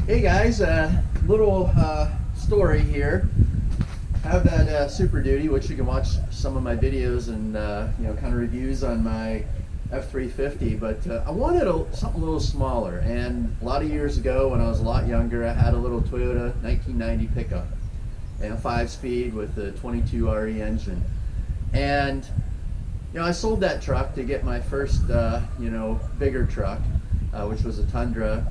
Hey guys, little story here. I have that Super Duty, which you can watch some of my videos and kind of reviews on my F350. But I wanted something a little smaller. And a lot of years ago, when I was a lot younger, I had a little Toyota 1990 pickup, and a 5-speed with a 22 RE engine. And I sold that truck to get my first bigger truck, which was a Tundra.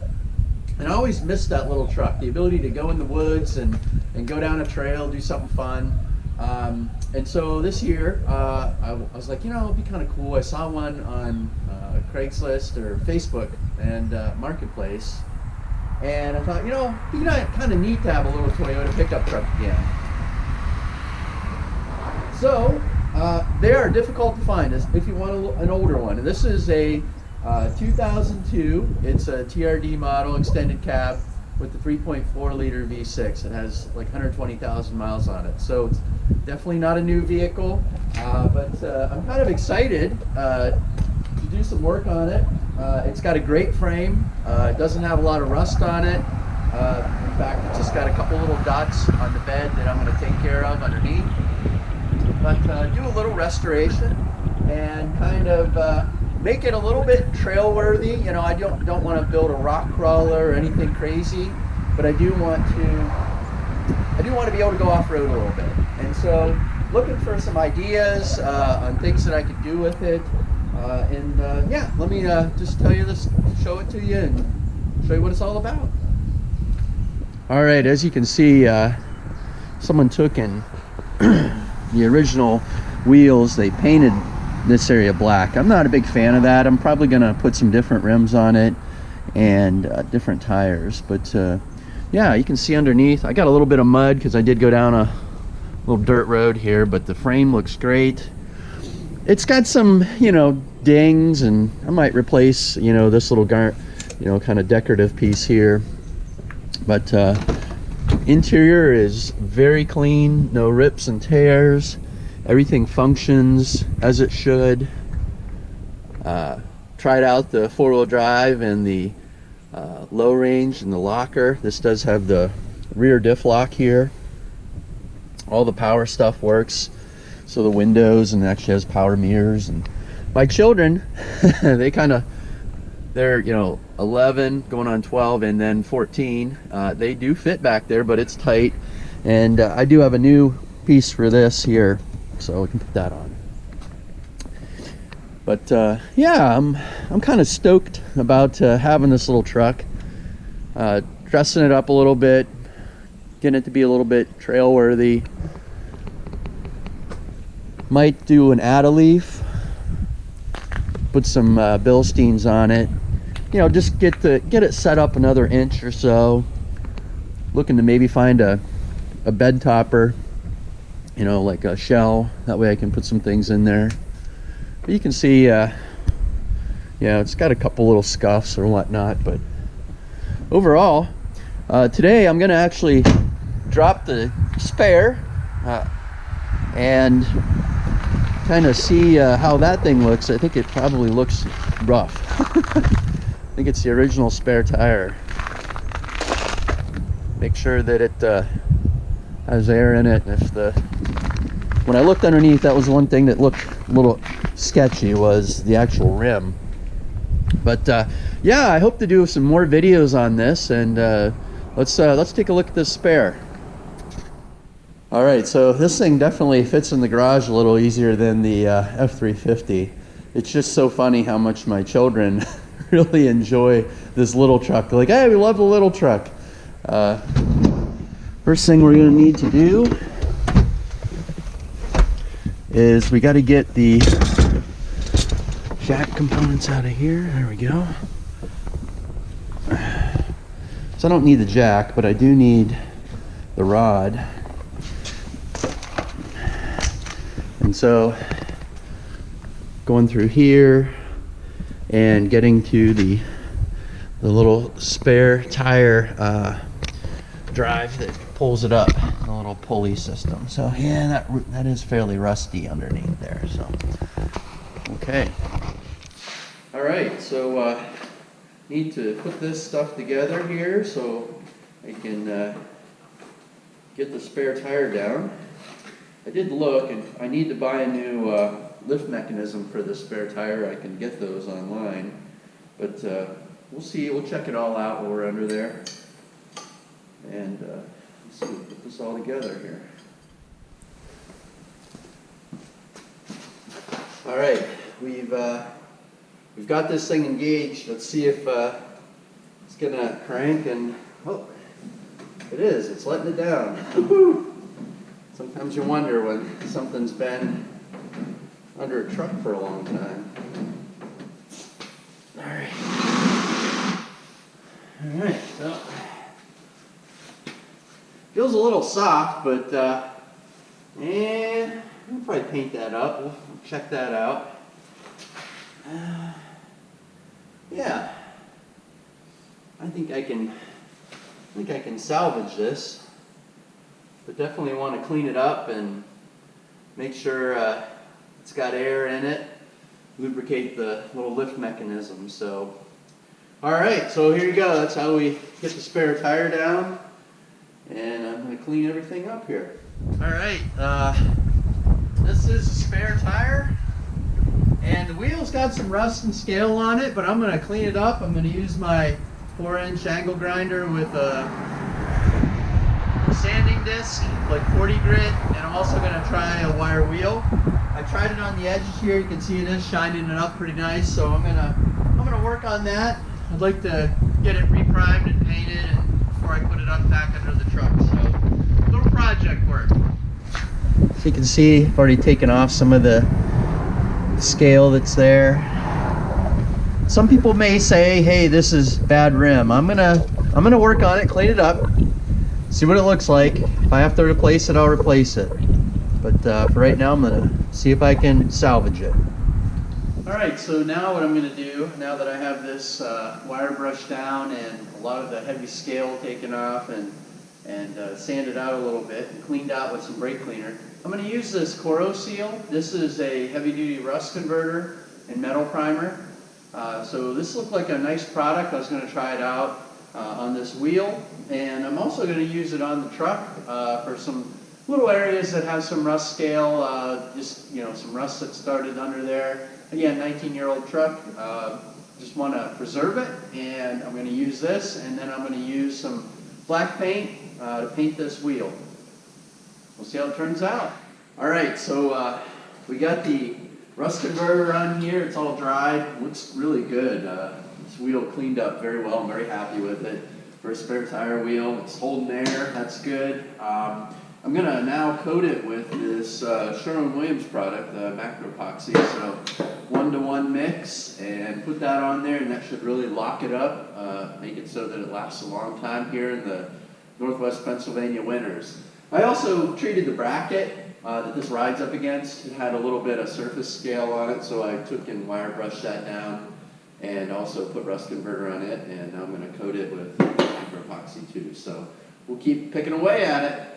And I always missed that little truck, the ability to go in the woods and go down a trail, do something fun. And so this year, I was like, it'd be kind of cool. I saw one on Craigslist or Facebook and Marketplace. And I thought, it'd be kind of neat to have a little Toyota pickup truck again. So they are difficult to find if you want an older one. And this is a 2002. It's a TRD model, extended cab with the 3.4 liter V6. It has like 120,000 miles on it. So it's definitely not a new vehicle, but I'm kind of excited to do some work on it. It's got a great frame. It doesn't have a lot of rust on it. In fact, it's just got a couple little dots on the bed that I'm going to take care of underneath. But do a little restoration and kind of make it a little bit trail worthy. I don't want to build a rock crawler or anything crazy, but I do want to be able to go off road a little bit. And so looking for some ideas on things that I could do with it. Let me just tell you this, show it to you and show you what it's all about. All right, as you can see, someone took in the original wheels, they painted this area black. I'm not a big fan of that. I'm probably gonna put some different rims on it and different tires, but yeah, you can see underneath I got a little bit of mud because I did go down a little dirt road here, but the frame looks great. It's got some dings, and I might replace this little kind of decorative piece here, but interior is very clean, no rips and tears. Everything functions as it should. Tried out the 4-wheel drive and the low range and the locker. This does have the rear diff lock here. All the power stuff works. So the windows, and actually has power mirrors. And my children, they're 11 going on 12 and then 14. They do fit back there, but it's tight. And I do have a new piece for this here, so we can put that on. But yeah, I'm kind of stoked about having this little truck, dressing it up a little bit, getting it to be a little bit trail worthy. Might do an add-a-leaf, put some Bilsteins on it, just get it set up another inch or so. Looking to maybe find a bed topper, like a shell. That way I can put some things in there. But you can see, it's got a couple little scuffs or whatnot. But overall, today I'm going to actually drop the spare and kind of see how that thing looks. I think it probably looks rough. I think it's the original spare tire. Make sure that it has air in it. When I looked underneath, that was one thing that looked a little sketchy, was the actual rim. But yeah, I hope to do some more videos on this, and let's take a look at this spare. All right, so this thing definitely fits in the garage a little easier than the F350. It's just so funny how much my children really enjoy this little truck. They're like, hey, we love the little truck. First thing we're going to need to do is we got to get the jack components out of here. There we go. So I don't need the jack, but I do need the rod. And so going through here and getting to the little spare tire drive that pulls it up, the little pulley system. So yeah, that is fairly rusty underneath there. So okay, all right, so need to put this stuff together here. So I can get the spare tire down. I did look, and I need to buy a new lift mechanism for the spare tire. I can get those online, but we'll see. We'll check it all out while we're under there, and let's see, we'll put this all together here. All right, we've got this thing engaged. Let's see if it's gonna crank, and oh, it is. It's letting it down. Woo-hoo. Sometimes you wonder when something's been under a truck for a long time. All right, so feels a little soft, but and we'll probably paint that up. We'll check that out. Yeah, I think I can salvage this, but definitely want to clean it up and make sure it's got air in it, lubricate the little lift mechanism. So, all right, so here you go. That's how we get the spare tire down, and I'm going to clean everything up here. All right, this is the spare tire, and the wheel's got some rust and scale on it, but I'm going to clean it up. I'm going to use my 4-inch angle grinder with a sanding disc, like 40 grit, and I'm also going to try a wire wheel. I tried it on the edges here. You can see it is shining it up pretty nice, so I'm gonna work on that. I'd like to get it reprimed and painted and before I put it up back under the truck. So, little project work. So you can see I've already taken off some of the scale that's there. Some people may say, hey, this is bad rim. I'm gonna work on it, clean it up, see what it looks like. If I have to replace it, I'll replace it. But for right now, I'm gonna see if I can salvage it. All right, so now what I'm gonna do, now that I have this wire brushed down and a lot of the heavy scale taken off and sanded out a little bit and cleaned out with some brake cleaner, I'm gonna use this Coro Seal. This is a heavy duty rust converter and metal primer. So this looked like a nice product. I was gonna try it out on this wheel, and I'm also gonna use it on the truck for some little areas that have some rust scale, just some rust that started under there. Again, 19-year-old truck. Just want to preserve it, and I'm going to use this, and then I'm going to use some black paint to paint this wheel. We'll see how it turns out. All right, so we got the rust converter on here. It's all dried. Looks really good. This wheel cleaned up very well. I'm very happy with it. For a spare tire wheel, it's holding air. That's good. I'm going to now coat it with this Sherwin-Williams product, the macro epoxy. So 1-to-1 mix, and put that on there, and that should really lock it up, make it so that it lasts a long time here in the Northwest Pennsylvania winters. I also treated the bracket that this rides up against. It had a little bit of surface scale on it, so I took and wire brushed that down and also put rust converter on it, and now I'm going to coat it with macro epoxy too. So we'll keep picking away at it.